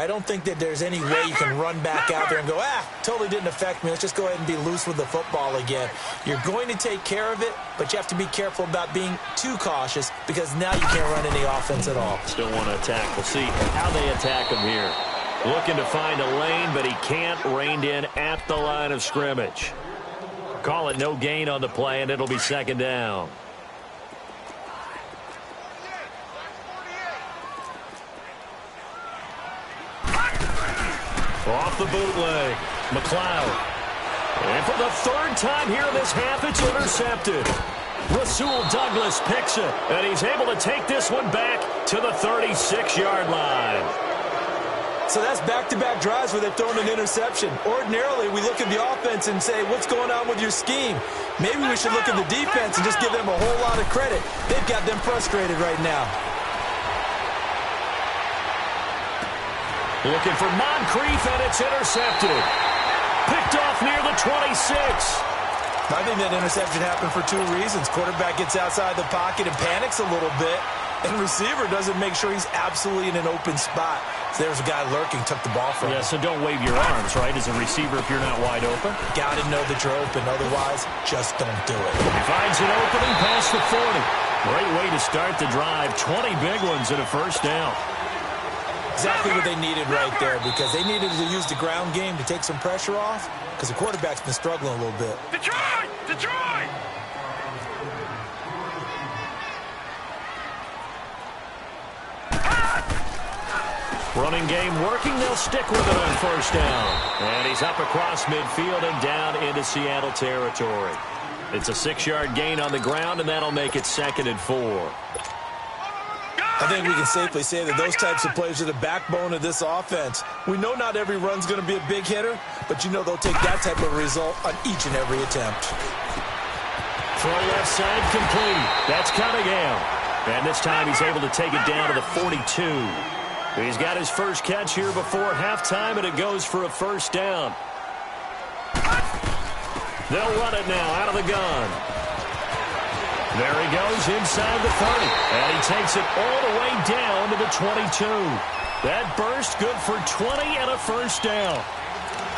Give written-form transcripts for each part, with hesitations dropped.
I don't think that there's any way you can run back out there and go, totally didn't affect me. Let's just go ahead and be loose with the football again. You're going to take care of it, but you have to be careful about being too cautious because now you can't run any offense at all. Still want to attack. We'll see how they attack him here. Looking to find a lane, but he can't rein in at the line of scrimmage. Call it no gain on the play, and it'll be second down. Off the bootleg, McLeod. And for the third time here in this half, it's intercepted. Rasul Douglas picks it, and he's able to take this one back to the 36-yard line. So that's back-to-back drives where they've thrown an interception. Ordinarily, we look at the offense and say, what's going on with your scheme? Maybe we should look at the defense and just give them a whole lot of credit. They've got them frustrated right now. Looking for Moncrief, and it's intercepted. Picked off near the 26. I think that interception happened for two reasons. Quarterback gets outside the pocket and panics a little bit, and receiver doesn't make sure he's absolutely in an open spot. So there's a guy lurking, took the ball from him. Yeah, so don't wave your arms, right, as a receiver if you're not wide open. Got to know that you're open. Otherwise, just don't do it. He finds an opening past the 40. Great way to start the drive. 20 big ones and a first down. Exactly what they needed right there, because they needed to use the ground game to take some pressure off, because the quarterback's been struggling a little bit. Detroit! Detroit! Running game working. They'll stick with it on first down. And he's up across midfield and down into Seattle territory. It's a 6-yard gain on the ground, and that'll make it 2nd and 4. I think we can safely say that those types of plays are the backbone of this offense. We know not every run's going to be a big hitter, but you know they'll take that type of result on each and every attempt. Throw left side complete. That's Cunningham. And this time he's able to take it down to the 42. He's got his first catch here before halftime, and it goes for a first down. They'll run it now out of the gun. There he goes inside the 30, and he takes it all the way down to the 22. That burst good for 20 and a first down.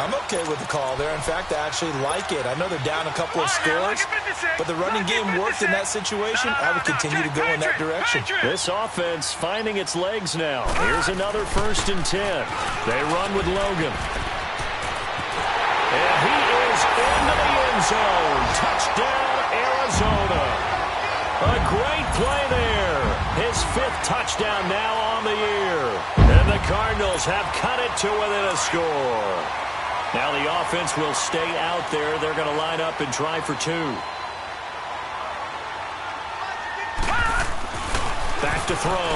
I'm okay with the call there. In fact, I actually like it. I know they're down a couple of scores, but the running game worked in that situation. I would continue to go in that direction. This offense finding its legs now. Here's another 1st and 10. They run with Logan. And he is into the end zone. Touchdown, Arizona. A great play there. His 5th touchdown now on the year. And the Cardinals have cut it to within a score. Now the offense will stay out there. They're going to line up and try for 2. Back to throw.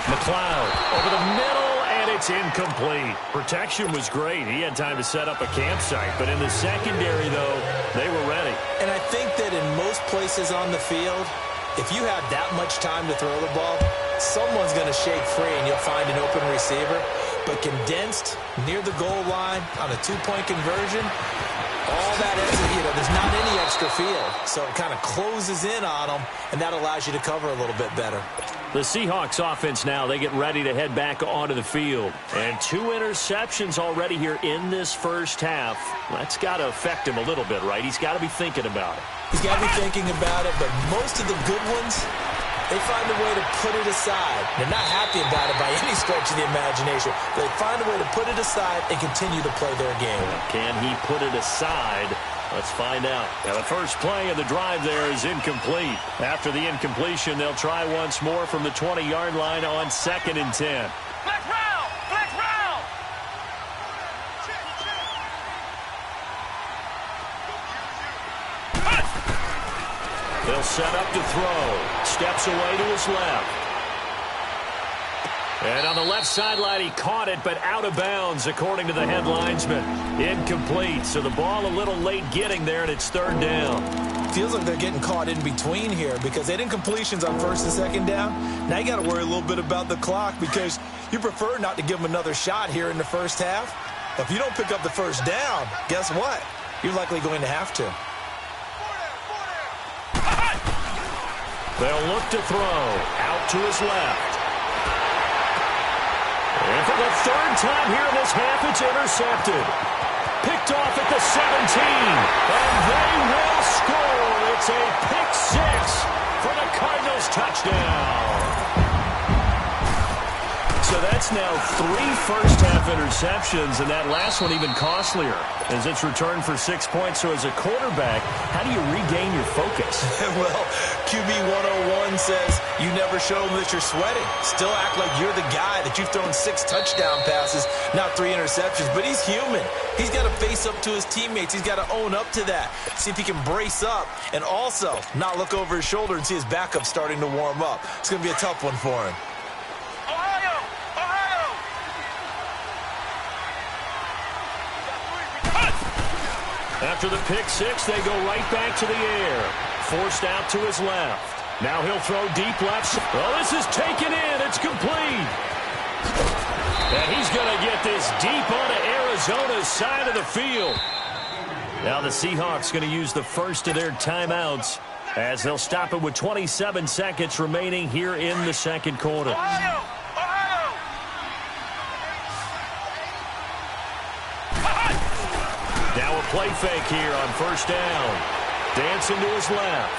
McLeod over the middle, and it's incomplete. Protection was great. He had time to set up a campsite. But in the secondary, though, they were ready. And I think that in most places on the field, if you have that much time to throw the ball, someone's going to shake free and you'll find an open receiver. But condensed near the goal line on a 2-point conversion, all that there's not any extra field. So it kind of closes in on them, and that allows you to cover a little bit better. The Seahawks offense now, they get ready to head back onto the field. And 2 interceptions already here in this first half. That's got to affect him a little bit, right? He's got to be thinking about it. He's got to be thinking about it, but most of the good ones, they find a way to put it aside. They're not happy about it by any stretch of the imagination. They find a way to put it aside and continue to play their game. Can he put it aside? Let's find out. Now, the first play of the drive there is incomplete. After the incompletion, they'll try once more from the 20-yard line on 2nd and 10. Flex round! Flex round! They'll set up to throw. Steps away to his left. And on the left sideline, he caught it, but out of bounds, according to the head linesman. Incomplete, so the ball a little late getting there, and it's 3rd down. Feels like they're getting caught in between here because they had incompletions on 1st and 2nd down. Now you got to worry a little bit about the clock because you prefer not to give them another shot here in the first half. If you don't pick up the first down, guess what? You're likely going to have to. They'll look to throw. Out to his left. And for the 3rd time here intercepted. Picked off at the 17. And they will score. It's a pick six for the Cardinals touchdown. So that's now 3 first-half interceptions, and that last one even costlier as it's returned for 6 points. So as a quarterback, how do you regain your focus? Well, QB 101 says you never show them that you're sweating. Still act like you're the guy that you've thrown 6 touchdown passes, not 3 interceptions. But he's human. He's got to face up to his teammates. He's got to own up to that. See if he can brace up and also not look over his shoulder and see his backup starting to warm up. It's going to be a tough one for him. After the pick six, they go right back to the air. Forced out to his left. Now he'll throw deep left. Oh, this is taken in. It's complete. And he's going to get this deep onto Arizona's side of the field. Now the Seahawks going to use the first of their timeouts as they'll stop it with 27 seconds remaining here in the second quarter. Now a play fake here on first down. Dancing to his left.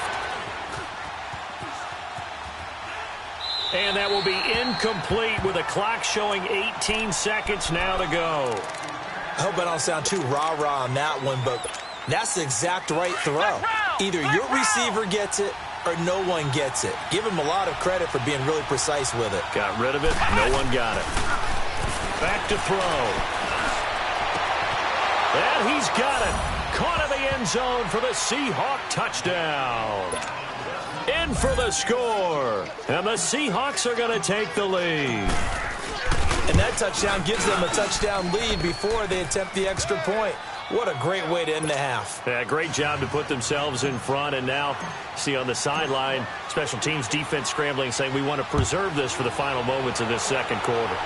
And that will be incomplete with a clock showing 18 seconds now to go. I hope I don't sound too rah-rah on that one, but that's the exact right throw. Either your receiver gets it or no one gets it. Give him a lot of credit for being really precise with it. Got rid of it. No one got it. Back to throw. And he's got it. Caught in the end zone for the Seahawk touchdown. In for the score. And the Seahawks are going to take the lead. And that touchdown gives them a touchdown lead before they attempt the extra point. What a great way to end the half. Yeah, great job to put themselves in front. And now, see on the sideline, special teams defense scrambling, saying we want to preserve this for the final moments of this second quarter.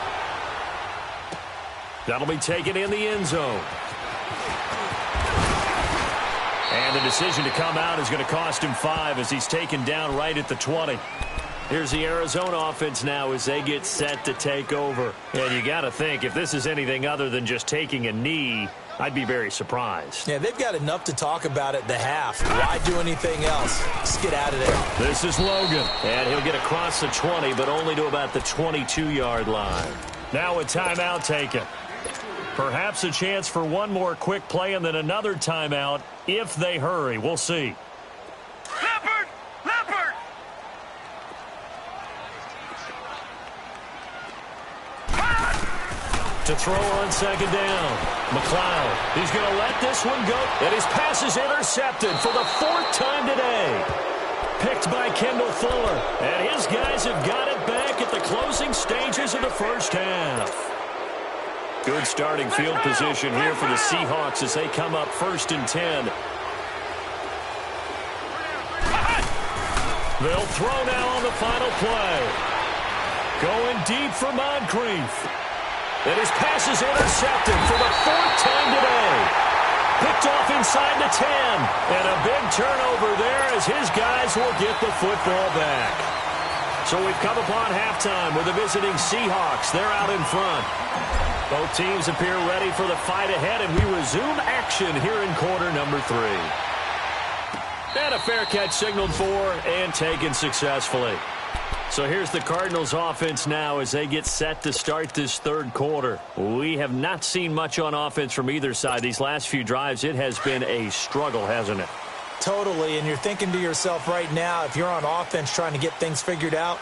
That'll be taken in the end zone. And the decision to come out is going to cost him 5 as he's taken down right at the 20. Here's the Arizona offense now as they get set to take over. And you got to think, if this is anything other than just taking a knee, I'd be very surprised. Yeah, they've got enough to talk about at the half. Why do anything else? Just get out of there. This is Logan. And he'll get across the 20, but only to about the 22-yard line. Now a timeout taken. Perhaps a chance for one more quick play and then another timeout if they hurry. We'll see. Leopard! Leopard! To throw on second down. McLeod. He's going to let this one go. And his pass is intercepted for the 4th time today. Picked by Kendall Fuller. And his guys have got it back at the closing stages of the first half. Good starting field position here for the Seahawks as they come up 1st and 10. They'll throw now on the final play. Going deep for Moncrief. And his pass is intercepted for the 4th time today. Picked off inside the 10. And a big turnover there as his guys will get the football back. So we've come upon halftime with the visiting Seahawks. They're out in front. Both teams appear ready for the fight ahead, and we resume action here in quarter number 3. And a fair catch signaled for and taken successfully. So here's the Cardinals offense now as they get set to start this third quarter. We have not seen much on offense from either side. These last few drives, it has been a struggle, hasn't it? Totally, and you're thinking to yourself right now, if you're on offense trying to get things figured out,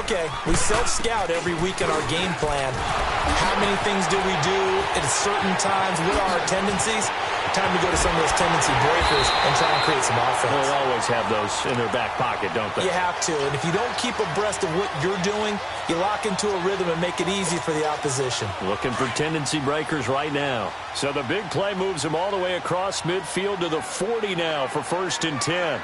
okay, we self-scout every week in our game plan. How many things do we do at certain times? What are our tendencies? Time to go to some of those tendency breakers and try and create some offense. Well, they always have those in their back pocket, don't they? You have to, and if you don't keep abreast of what you're doing, you lock into a rhythm and make it easy for the opposition. Looking for tendency breakers right now. So the big play moves him all the way across midfield to the 40 now for 1st and 10.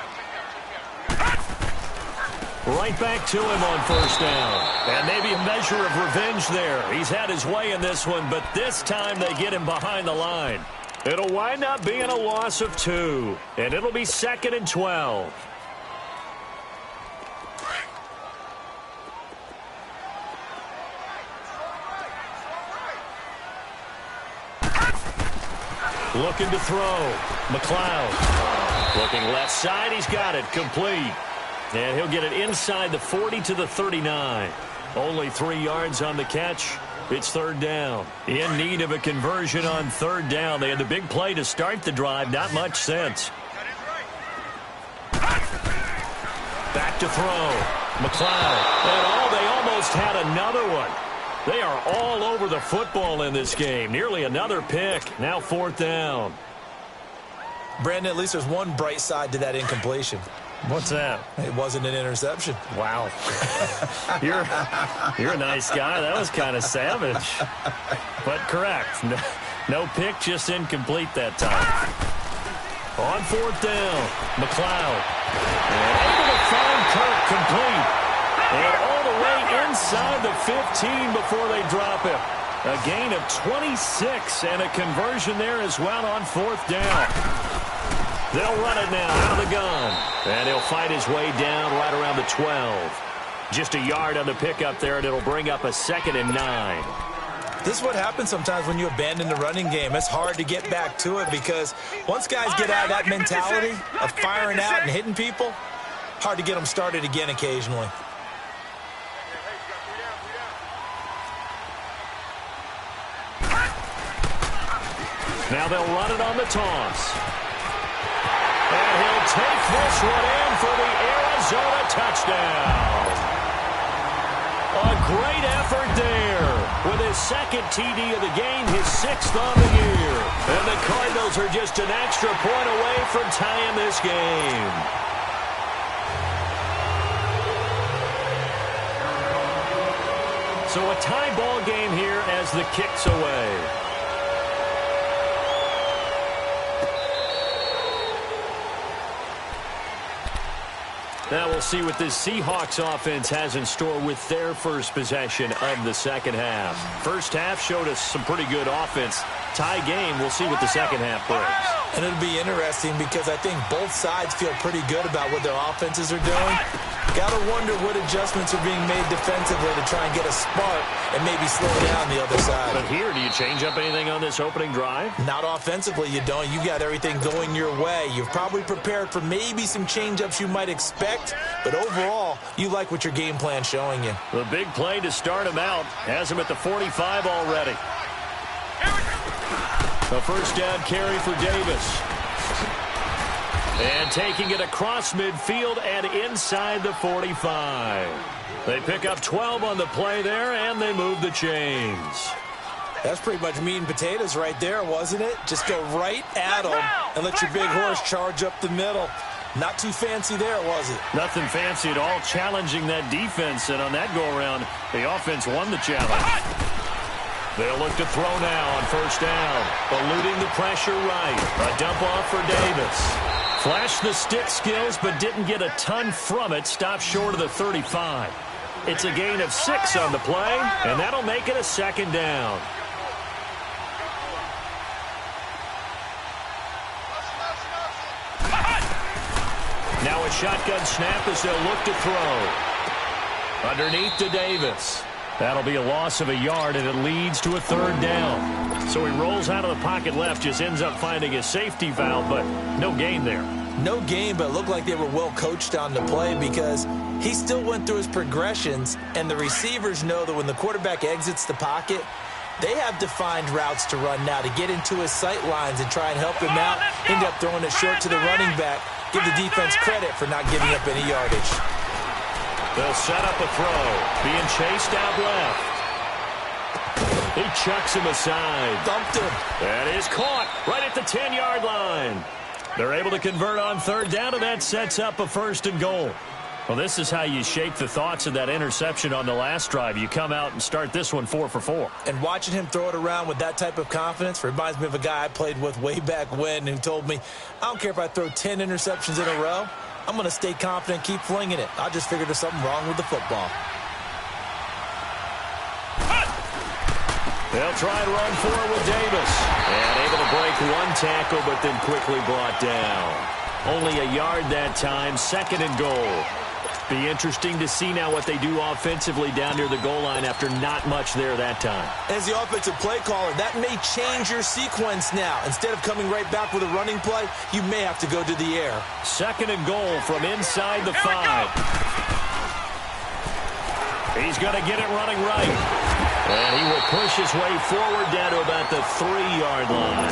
Right back to him on 1st down. And maybe a measure of revenge there. He's had his way in this one, but this time they get him behind the line. It'll wind up being a loss of 2. And it'll be 2nd and 12. Looking to throw. McLeod. Looking left side. He's got it. Complete. And he'll get it inside the 40 to the 39. Only 3 yards on the catch. It's third down. In need of a conversion on third down. They had the big play to start the drive. Not much sense. Back to throw. McLeod. And they almost had another one. They are all over the football in this game. Nearly another pick. Now fourth down. Brandon, at least there's one bright side to that incompletion. What's that? It wasn't an interception. Wow. You're a nice guy. That was kind of savage. But correct. No pick, just incomplete that time. On fourth down, McLeod. And able to find Kirk complete. And all the way inside the 15 before they drop him. A gain of 26 and a conversion there as well on fourth down. They'll run it now out of the gun. And he'll fight his way down right around the 12. Just a yard on the pickup there, and it'll bring up a 2nd and 9. This is what happens sometimes when you abandon the running game. It's hard to get back to it because once guys get out of that mentality of firing out and hitting people, hard to get them started again occasionally. Now they'll run it on the toss. And he'll take this one in for the Arizona touchdown. A great effort there. With his 2nd TD of the game, his 6th on the year. And the Cardinals are just an extra point away from tying this game. So a tie ball game here as the kick's away. Now we'll see what this Seahawks offense has in store with their first possession of the second half. First half showed us some pretty good offense. Tie game, we'll see what the second half brings. And it'll be interesting because I think both sides feel pretty good about what their offenses are doing. Got to wonder what adjustments are being made defensively to try and get a spark and maybe slow down the other side. But here, do you change up anything on this opening drive? Not offensively, you don't. You got everything going your way. You've probably prepared for maybe some change-ups you might expect, but overall, you like what your game plan's showing you. The big play to start him out has him at the 45 already. A first down carry for Davis. And taking it across midfield and inside the 45. They pick up 12 on the play there, and they move the chains. That's pretty much meat and potatoes right there, wasn't it? Just go right at them and let your big horse charge up the middle. Not too fancy there, was it? Nothing fancy at all, challenging that defense. And on that go-around, the offense won the challenge. They'll look to throw now on first down. Eluding the pressure right. A dump off for Davis. Flashed the stick skills, but didn't get a ton from it. Stopped short of the 35. It's a gain of 6 on the play, and that'll make it a second down. Now a shotgun snap as they'll look to throw. Underneath to Davis. That'll be a loss of a yard, and it leads to a third down. So he rolls out of the pocket left, just ends up finding a safety valve, but no gain there. No gain, but it looked like they were well coached on the play because he still went through his progressions, and the receivers know that when the quarterback exits the pocket, they have defined routes to run now to get into his sight lines and try and help him out. End up throwing it short to the running back. Give the defense credit for not giving up any yardage. They'll set up a throw. Being chased out left. He chucks him aside. Dumped him. That is caught right at the 10-yard line. They're able to convert on third down, and that sets up a 1st and goal. Well, this is how you shake the thoughts of that interception on the last drive. You come out and start this one 4 for 4. And watching him throw it around with that type of confidence reminds me of a guy I played with way back when who told me, I don't care if I throw 10 interceptions in a row. I'm going to stay confident, keep flinging it. I just figured there's something wrong with the football. They'll try and run forward with Davis. And able to break one tackle, but then quickly brought down. Only a yard that time, 2nd and goal. Be interesting to see now what they do offensively down near the goal line after not much there that time. As the offensive play caller, that may change your sequence now. Instead of coming right back with a running play, you may have to go to the air. 2nd and goal from inside the 5. He's going to get it running right. And he will push his way forward down to about the 3-yard line.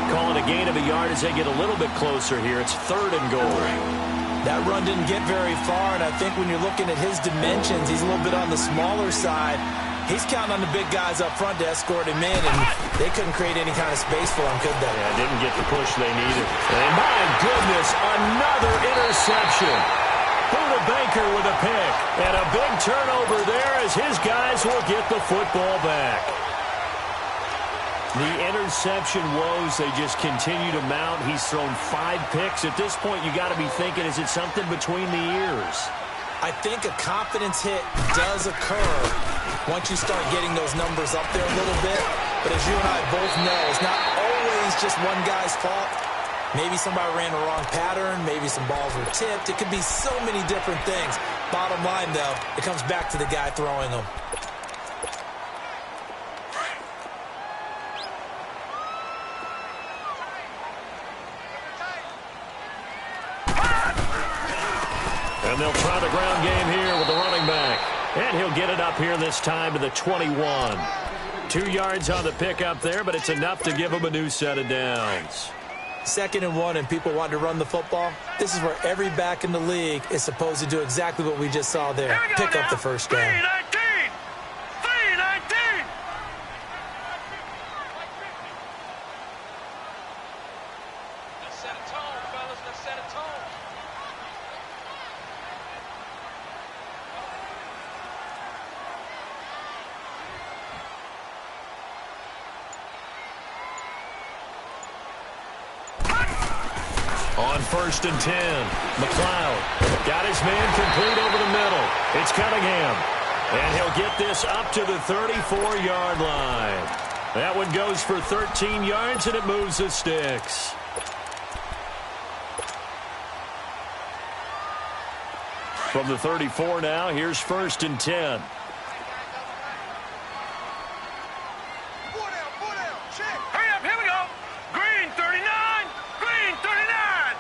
Calling a gain of a yard as they get a little bit closer here. It's 3rd and goal. That run didn't get very far, and I think when you're looking at his dimensions, he's a little bit on the smaller side. He's counting on the big guys up front to escort him in, and they couldn't create any kind of space for him, could they? Yeah, didn't get the push they needed. And my goodness, another interception. Buda Baker with a pick. And a big turnover there as his guys will get the football back. The interception woes, they just continue to mount. He's thrown 5 picks. At this point, you got to be thinking, is it something between the ears? I think a confidence hit does occur once you start getting those numbers up there a little bit. But as you and I both know, it's not always just one guy's fault. Maybe somebody ran the wrong pattern. Maybe some balls were tipped. It could be so many different things. Bottom line, though, it comes back to the guy throwing them. And they'll try the ground game here with the running back. And he'll get it up here this time to the 21. 2 yards on the pickup there, but it's enough to give him a new set of downs. 2nd and 1, and people want to run the football. This is where every back in the league is supposed to do exactly what we just saw there. Pick up the first down. 3-19. Let's set a tone, fellas. Let's set a tone. On 1st and 10, McLeod got his man complete over the middle. It's Cunningham. And he'll get this up to the 34-yard line. That one goes for 13 yards, and it moves the sticks. From the 34 now, here's 1st and 10. Hurry up, here we go. Green 39. Green 39.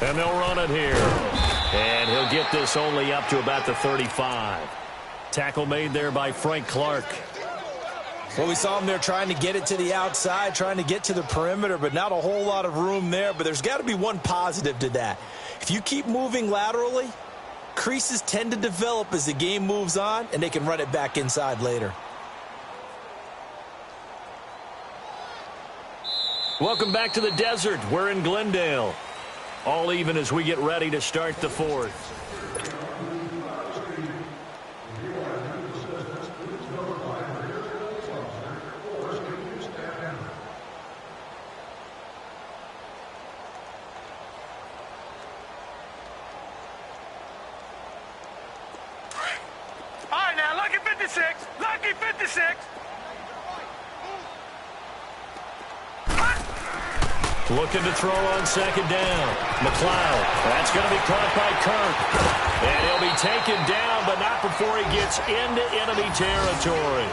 And they'll run it here. And he'll get this only up to about the 35. Tackle made there by Frank Clark. Well, we saw him there trying to get it to the outside, trying to get to the perimeter, but not a whole lot of room there. But there's got to be one positive to that. If you keep moving laterally, creases tend to develop as the game moves on, and they can run it back inside later. Welcome back to the desert. We're in Glendale. All even as we get ready to start the 4th. All right, now, lucky 56. Lucky 56. Looking to throw on 2nd down. McLeod. That's going to be caught by Kirk. And he'll be taken down, but not before he gets into enemy territory.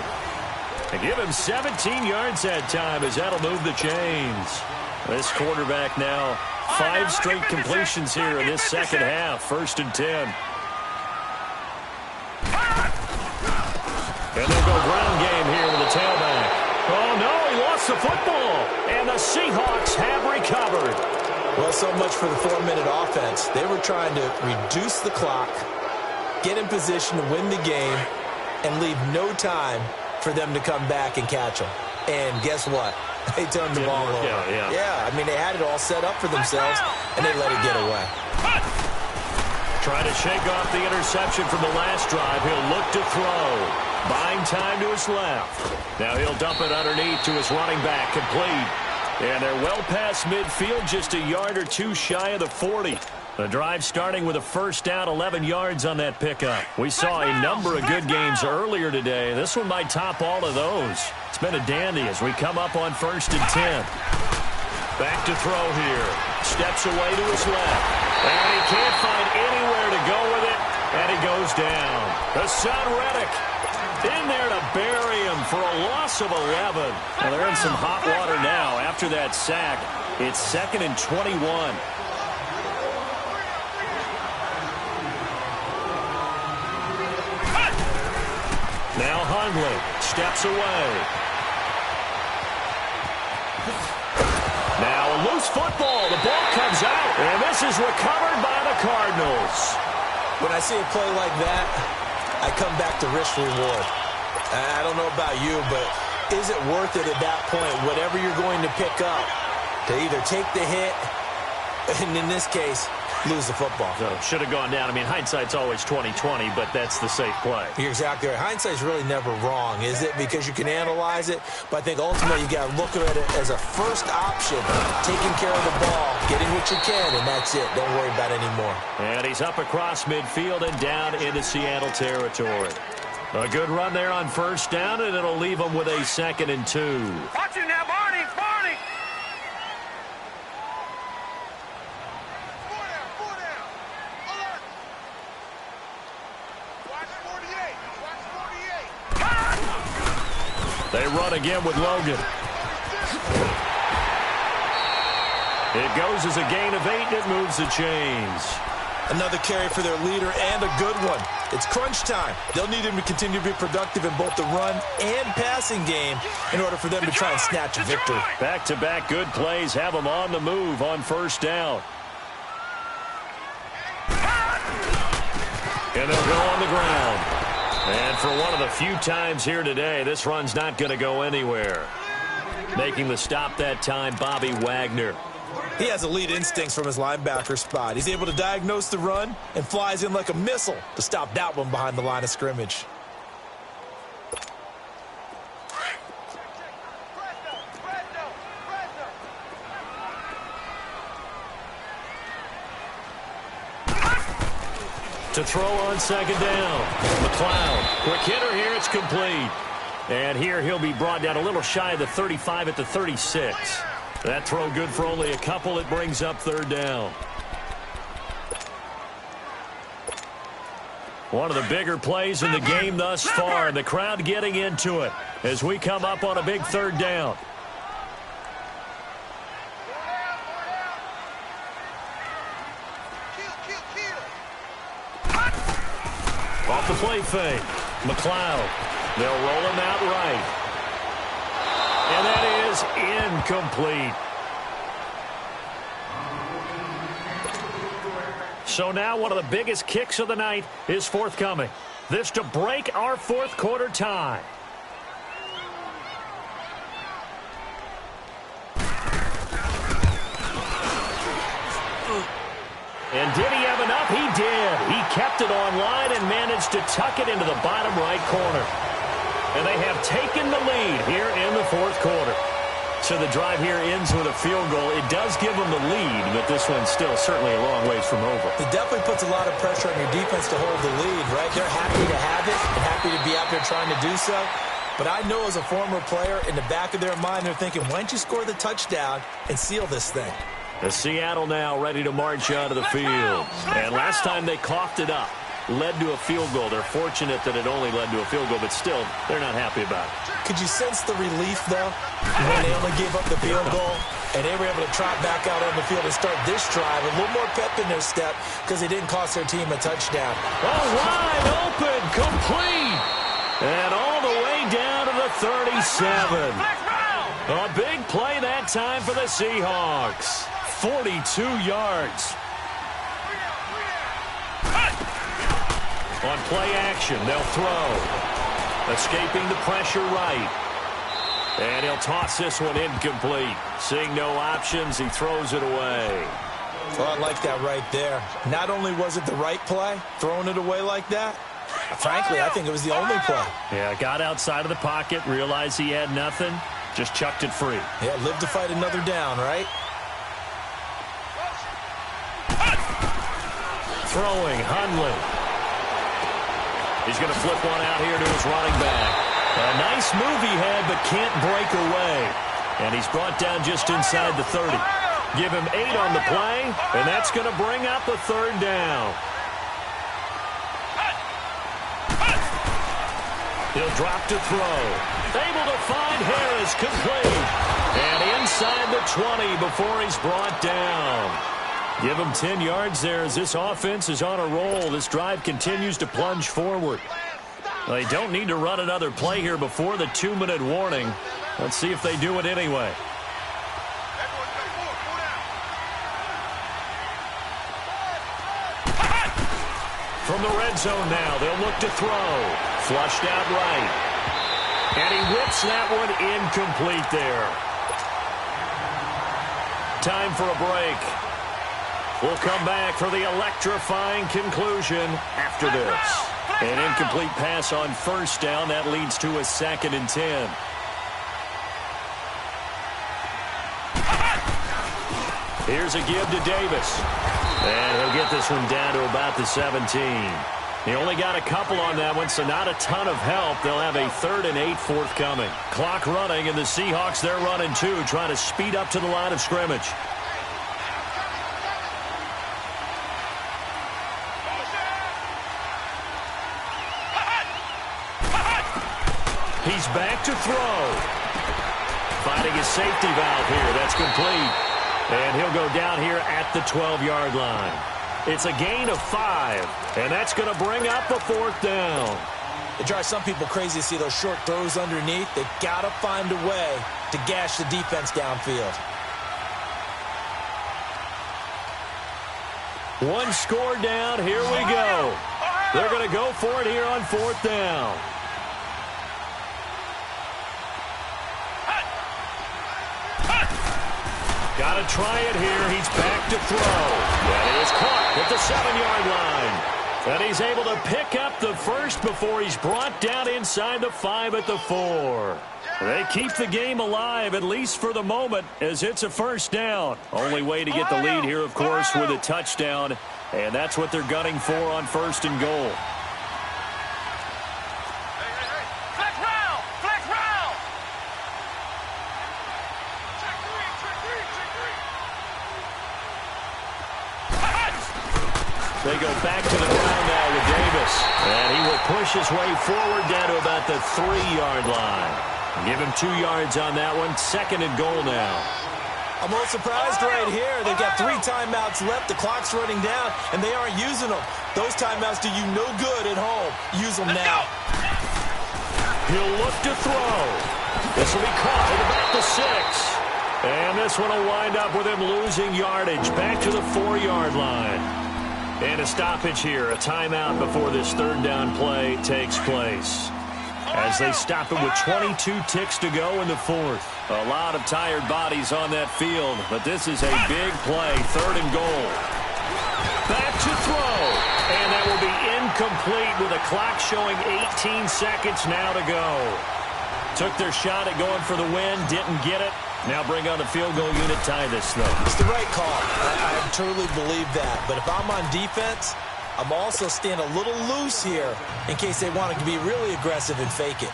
And give him 17 yards that time as that'll move the chains. This quarterback now 5 straight completions here in this 2nd half. 1st and 10. And they'll go ground game here with the tailback. Oh, no, he lost the football. And the Seahawks have recovered. Well, so much for the 4-minute offense. They were trying to reduce the clock, get in position to win the game, and leave no time for them to come back and catch them. And guess what? They turned the ball over. Yeah, I mean, they had it all set up for themselves, and they let it get away. Trying to shake off the interception from the last drive. He'll look to throw. Buying time to his left. Now he'll dump it underneath to his running back. Complete. And they're well past midfield, just a yard or two shy of the 40. The drive starting with a first down, 11 yards on that pickup. We saw a number of good games earlier today. This one might top all of those. It's been a dandy as we come up on 1st and 10. Back to throw here. Steps away to his left. And he can't find anywhere to go with it. And he goes down. Hassan Reddick in there to bury him for a loss of 11. Well, they're in some hot water now after that sack. It's 2nd and 21. Now Hundley steps away. Now a loose football. The ball comes out. And this is recovered by the Cardinals. When I see a play like that, I come back to risk reward. I don't know about you, but is it worth it at that point, whatever you're going to pick up, to either take the hit, and in this case, lose the football? So should have gone down. I mean, hindsight's always 20/20, but that's the safe play. You're exactly right. Hindsight's really never wrong, is it? Because you can analyze it, but I think ultimately you got to look at it as a first option, taking care of the ball, getting what you can, and that's it. Don't worry about it anymore. And he's up across midfield and down into Seattle territory. A good run there on first down, and it'll leave him with a 2nd and 2. Watch it now, Barney. Barney. Four down. Alert. Watch 48. Watch 48. They run again with Logan. It goes as a gain of 8, and it moves the chains. Another carry for their leader and a good one. It's crunch time. They'll need him to continue to be productive in both the run and passing game in order for them to try and snatch a victory. Back-to-back good plays have them on the move on first down. And they'll go on the ground. And for one of the few times here today, this run's not going to go anywhere. Making the stop that time, Bobby Wagner. He has elite instincts from his linebacker spot. He's able to diagnose the run and flies in like a missile to stop that one behind the line of scrimmage. To throw on second down. McLeod. Quick hitter here. It's complete. And here he'll be brought down a little shy of the 35 at the 36. That throw good for only a couple. It brings up 3rd down. One of the bigger plays in the game thus far. And the crowd getting into it as we come up on a big 3rd down. Off the play fake. McLeod. They'll roll him out right. And that is incomplete. So now one of the biggest kicks of the night is forthcoming. This to break our 4th quarter tie. And did he have enough? He did. He kept it on line and managed to tuck it into the bottom right corner. And they have taken the lead here in the 4th quarter. So the drive here ends with a field goal. It does give them the lead, but this one's still certainly a long ways from over. It definitely puts a lot of pressure on your defense to hold the lead, right? They're happy to have it and happy to be out there trying to do so. But I know as a former player, in the back of their mind, they're thinking, why don't you score the touchdown and seal this thing? The Seattle now ready to march out of the field. And last time they coughed it up, led to a field goal. They're fortunate that it only led to a field goal, but still, they're not happy about it. Could you sense the relief, though, when they only gave up the field goal and they were able to trot back out on the field and start this drive a little more pep in their step because it didn't cost their team a touchdown. Oh, wide open, complete, and all the way down to the 37. A big play that time for the Seahawks. 42 yards. On play action, they'll throw. Escaping the pressure right. And he'll toss this one incomplete. Seeing no options, he throws it away. Well, I like that right there. Not only was it the right play, throwing it away like that, frankly, I think it was the only play. Yeah, got outside of the pocket, realized he had nothing, just chucked it free. Yeah, live to fight another down, right? throwing, Hundley. He's going to flip one out here to his running back. A nice move he had, but can't break away. And he's brought down just inside the 30. Give him 8 on the play, and that's going to bring up a 3rd down. He'll drop to throw. Able to find Harris, complete. And inside the 20 before he's brought down. Give him 10 yards there as this offense is on a roll. This drive continues to plunge forward. They don't need to run another play here before the 2-minute warning. Let's see if they do it anyway. From the red zone now, they'll look to throw. Flushed out right. And he whips that one incomplete there. Time for a break. We'll come back for the electrifying conclusion after this. An incomplete pass on 1st down. That leads to a 2nd and 10. Here's a give to Davis. And he'll get this one down to about the 17. He only got a couple on that one, so not a ton of help. They'll have a 3rd and 8 forthcoming. Clock running, and the Seahawks, they're running too, trying to speed up to the line of scrimmage. He's back to throw. Finding his safety valve here. That's complete. And he'll go down here at the 12-yard line. It's a gain of 5, and that's going to bring up a 4th down. It drives some people crazy to see those short throws underneath. They've got to find a way to gash the defense downfield. One score down. Here we go. They're going to go for it here on 4th down. Got to try it here. He's back to throw. And he is caught at the 7-yard line. And he's able to pick up the 1st before he's brought down inside the 5 at the 4. They keep the game alive, at least for the moment, as it's a 1st down. Only way to get the lead here, of course, with a touchdown. And that's what they're gunning for on 1st and goal. They go back to the ground now with Davis. And he will push his way forward down to about the 3-yard line. Give him 2 yards on that one. 2nd and goal now. I'm a little surprised right here. They've got 3 timeouts left. The clock's running down, and they aren't using them. Those timeouts do you no good at home. Use them now. He'll look to throw. This will be caught at about the 6. And this one will wind up with him losing yardage. Back to the 4-yard line. And a stoppage here, a timeout before this 3rd down play takes place. As they stop it with 22 ticks to go in the 4th. A lot of tired bodies on that field, but this is a big play, 3rd and goal. Back to throw, and that will be incomplete with a clock showing 18 seconds now to go. Took their shot at going for the win, didn't get it. Now bring on the field goal unit, tie this thing. It's the right call. I truly believe that. But if I'm on defense, I'm also staying a little loose here in case they want to be really aggressive and fake it.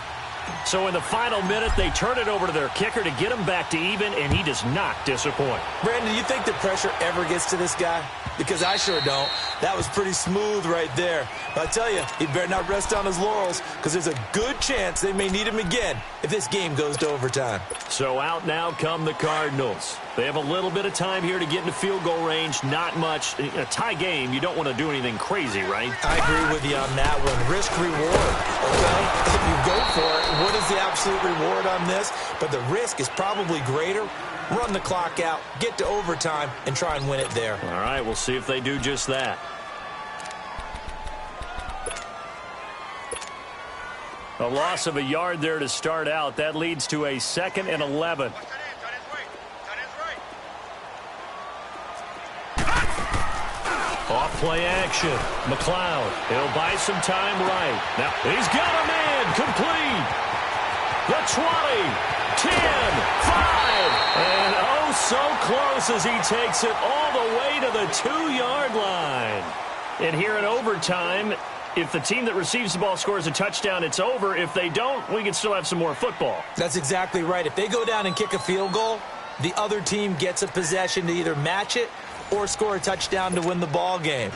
So in the final minute, they turn it over to their kicker to get him back to even, and he does not disappoint. Brandon, do you think the pressure ever gets to this guy? Because I sure don't. That was pretty smooth right there. But I tell you, he better not rest on his laurels because there's a good chance they may need him again if this game goes to overtime. So out now come the Cardinals. They have a little bit of time here to get into field goal range. Not much. A tie game, you don't want to do anything crazy, right? I agree with you on that one. Risk reward, okay? If you go for it, what is the absolute reward on this? But the risk is probably greater. Run the clock out, get to overtime, and try and win it there. All right, we'll see if they do just that. A loss of a yard there to start out. That leads to a 2nd and 11. Off play action. McLeod. He'll buy some time right. Now he's got a man complete. The 20, 10, 5. And oh, so close as he takes it all the way to the 2-yard line. And here in overtime, if the team that receives the ball scores a touchdown, it's over. If they don't, we can still have some more football. That's exactly right. If they go down and kick a field goal, the other team gets a possession to either match it or score a touchdown to win the ball game.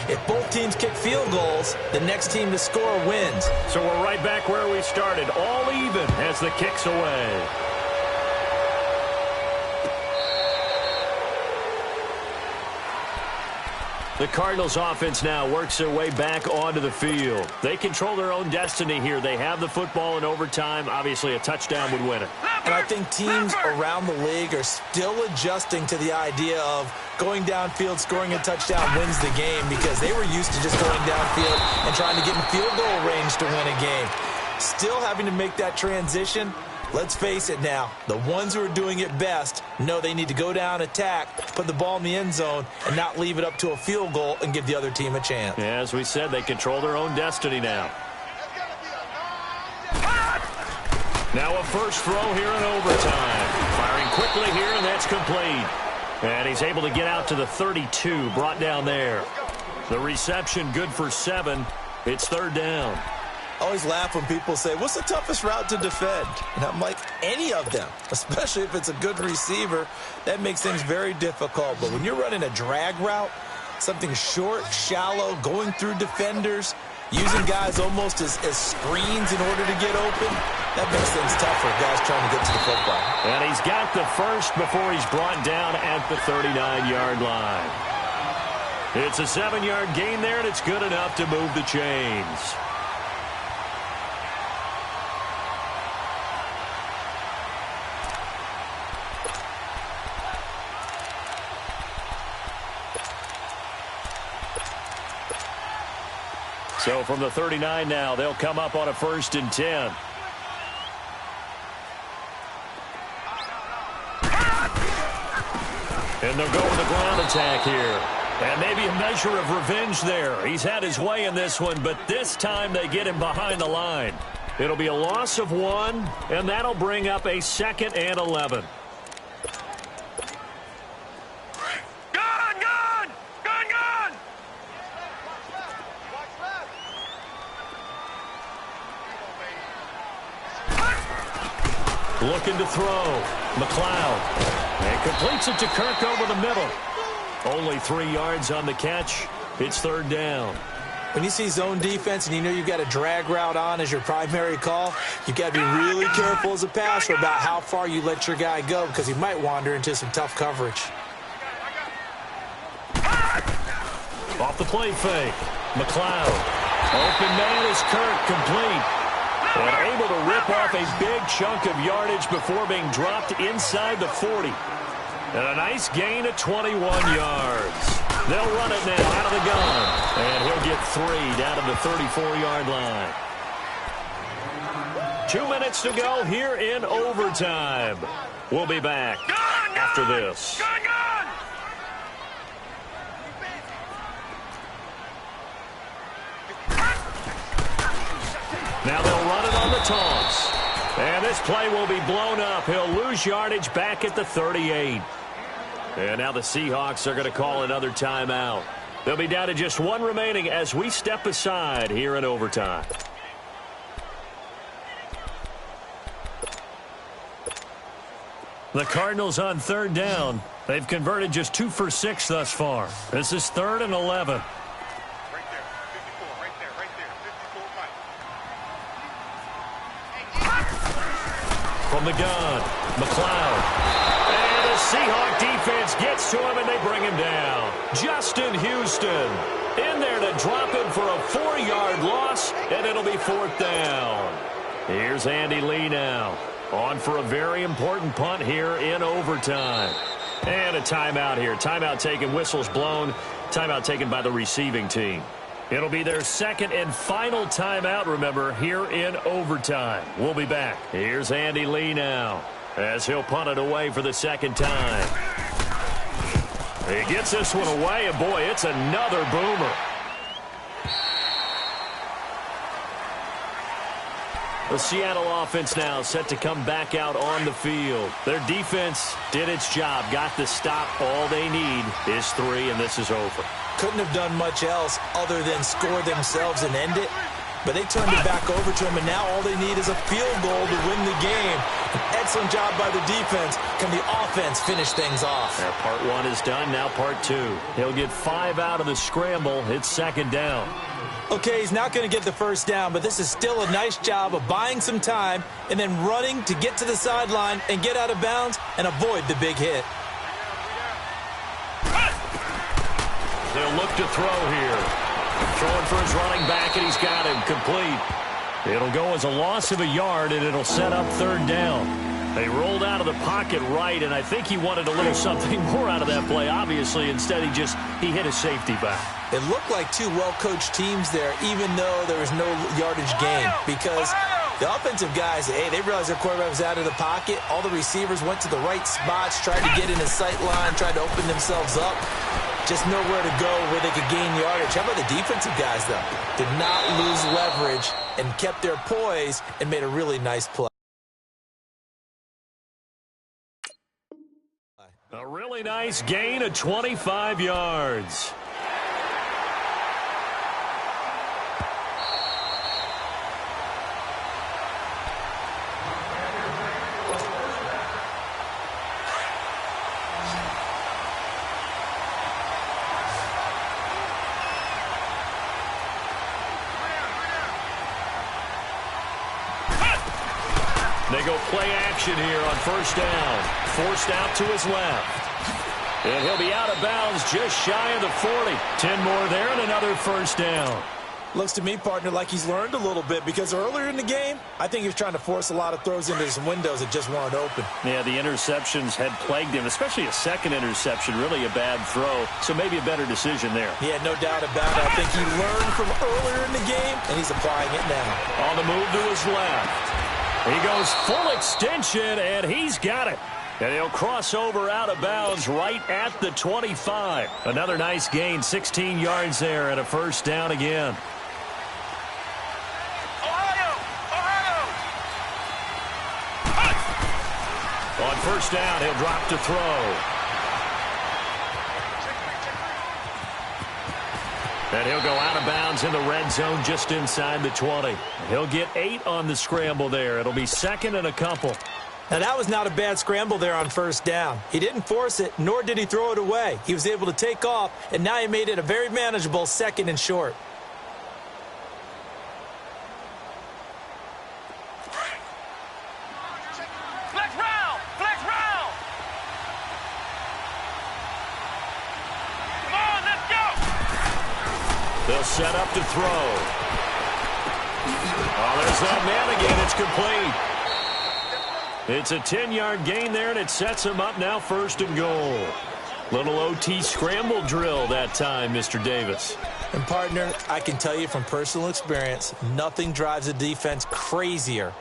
If both teams kick field goals, the next team to score wins. So we're right back where we started, all even as the kick's away. The Cardinals offense now works their way back onto the field. They control their own destiny here. They have the football in overtime. Obviously, a touchdown would win it. And I think teams around the league are still adjusting to the idea of going downfield, scoring a touchdown wins the game, because they were used to just going downfield and trying to get in field goal range to win a game. Still having to make that transition. Let's face it now, the ones who are doing it best know they need to go down, attack, put the ball in the end zone, and not leave it up to a field goal and give the other team a chance. Yeah, as we said, they control their own destiny now. Now a first throw here in overtime. Firing quickly here, and that's complete. And he's able to get out to the 32, brought down there. The reception good for 7. It's third down. I always laugh when people say, what's the toughest route to defend? And I'm like, any of them, especially if it's a good receiver. That makes things very difficult. But when you're running a drag route, something short, shallow, going through defenders, using guys almost as screens in order to get open, that makes things tough for guys trying to get to the football. And he's got the first before he's brought down at the 39-yard line. It's a 7-yard gain there, and it's good enough to move the chains. So from the 39 now, they'll come up on a 1st and 10. And they'll go with the ground attack here. And maybe a measure of revenge there. He's had his way in this one, but this time they get him behind the line. It'll be a loss of 1, and that'll bring up a 2nd and 11. Looking to throw. McLeod. And completes it to Kirk over the middle. Only 3 yards on the catch. It's third down. When you see zone defense and you know you've got a drag route on as your primary call, you've got to be really careful as a passer about how far you let your guy go, because he might wander into some tough coverage. Off the play fake. McLeod. Open man is Kirk, complete. And able to rip off a big chunk of yardage before being dropped inside the 40. And a nice gain of 21 yards. They'll run it now out of the gun. And he'll get 3 down to the 34-yard line. 2 minutes to go here in overtime. We'll be back after this. Now they'll run it on the toss. And this play will be blown up. He'll lose yardage back at the 38. And now the Seahawks are going to call another timeout. They'll be down to just 1 remaining as we step aside here in overtime. The Cardinals on third down. They've converted just 2 for 6 thus far. This is 3rd and 11. From the gun, McLeod. And the Seahawk defense gets to him, and they bring him down. Justin Houston in there to drop him for a 4-yard loss, and it'll be 4th down. Here's Andy Lee now. On for a very important punt here in overtime. And a timeout here. Timeout taken, whistles blown. Timeout taken by the receiving team. It'll be their 2nd and final timeout, remember, here in overtime. We'll be back. Here's Andy Lee now as he'll punt it away for the 2nd time. He gets this one away, and boy, it's another boomer. The Seattle offense now set to come back out on the field. Their defense did its job, got the stop. All they need is 3, and this is over. couldn't have done much else other than score themselves and end it. But they turned it back over to him, and now all they need is a field goal to win the game. An excellent job by the defense. Can the offense finish things off? Yeah, part one is done, now part two. He'll get 5 out of the scramble. It's second down. Okay, he's not going to get the first down, but this is still a nice job of buying some time and then running to get to the sideline and get out of bounds and avoid the big hit. They'll look to throw here. Throwing for his running back, and he's got him complete. It'll go as a loss of a yard, and it'll set up third down. They rolled out of the pocket right, and I think he wanted a little something more out of that play, obviously. Instead, he hit a safety back. It looked like two well-coached teams there, even though there was no yardage gain, because the offensive guys, hey, they realized their quarterback was out of the pocket. All the receivers went to the right spots, tried to get in his sight line, tried to open themselves up. Just nowhere to go where they could gain yardage. How about the defensive guys, though? Did not lose leverage and kept their poise and made a really nice play. A really nice gain of 25 yards. They go play action here on first down. Forced out to his left. And he'll be out of bounds just shy of the 40. 10 more there and another first down. Looks to me, partner, like he's learned a little bit, because earlier in the game, I think he was trying to force a lot of throws into some windows that just weren't open. Yeah, the interceptions had plagued him, especially a second interception, really a bad throw. So maybe a better decision there. Yeah, no doubt about it. I think he learned from earlier in the game, and he's applying it now. On the move to his left. He goes full extension, and he's got it. And he'll cross over out of bounds right at the 25. Another nice gain, 16 yards there, and a first down again. On first down, he'll drop to throw. And he'll go out of bounds in the red zone just inside the 20. He'll get 8 on the scramble there. It'll be second and a couple. Now, that was not a bad scramble there on first down. He didn't force it, nor did he throw it away. He was able to take off, and now he made it a very manageable second and short. Flex round! Flex round! Come on, let's go! They'll set up to throw. Oh, there's that man again. It's complete. It's a 10-yard gain there, and it sets him up now first and goal. Little OT scramble drill that time, Mr. Davis. And, partner, I can tell you from personal experience, nothing drives a defense crazier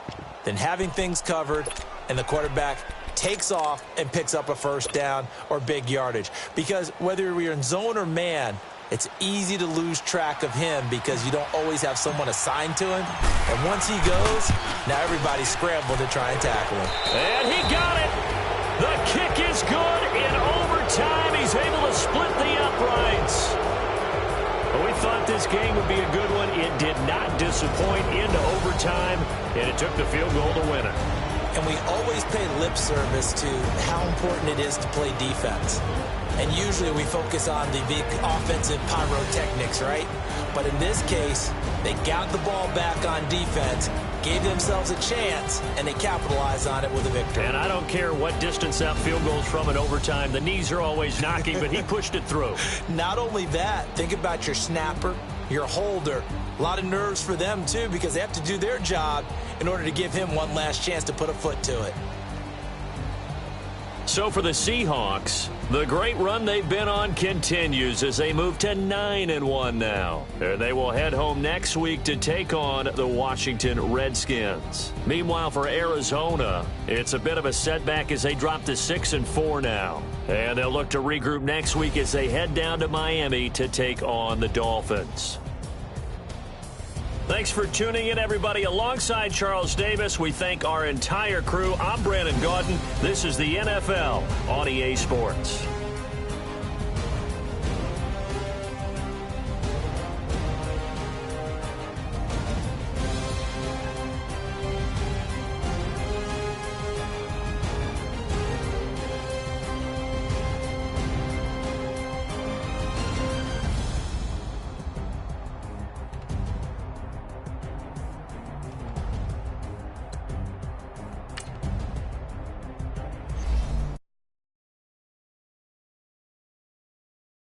than having things covered and the quarterback takes off and picks up a first down or big yardage. Because whether you're in zone or man, it's easy to lose track of him because you don't always have someone assigned to him. And once he goes, now everybody's scrambling to try and tackle him. And he got it. The kick is good. In overtime, he's able to split the uprights. Well, we thought this game would be a good one. It did not disappoint into overtime, and it took the field goal to win it. And we always pay lip service to how important it is to play defense. And usually we focus on the big offensive pyrotechnics, right? But in this case, they got the ball back on defense, gave themselves a chance, and they capitalized on it with a victory. And I don't care what distance that field goes from in overtime. The knees are always knocking, but he pushed it through. Not only that, think about your snapper, your holder. A lot of nerves for them, too, because they have to do their job in order to give him one last chance to put a foot to it. So for the Seahawks, the great run they've been on continues as they move to 9-1 now. And they will head home next week to take on the Washington Redskins. Meanwhile, for Arizona, it's a bit of a setback as they drop to 6-4 now. And they'll look to regroup next week as they head down to Miami to take on the Dolphins. Thanks for tuning in, everybody. Alongside Charles Davis, we thank our entire crew. I'm Brandon Gaudin. This is the NFL on EA Sports.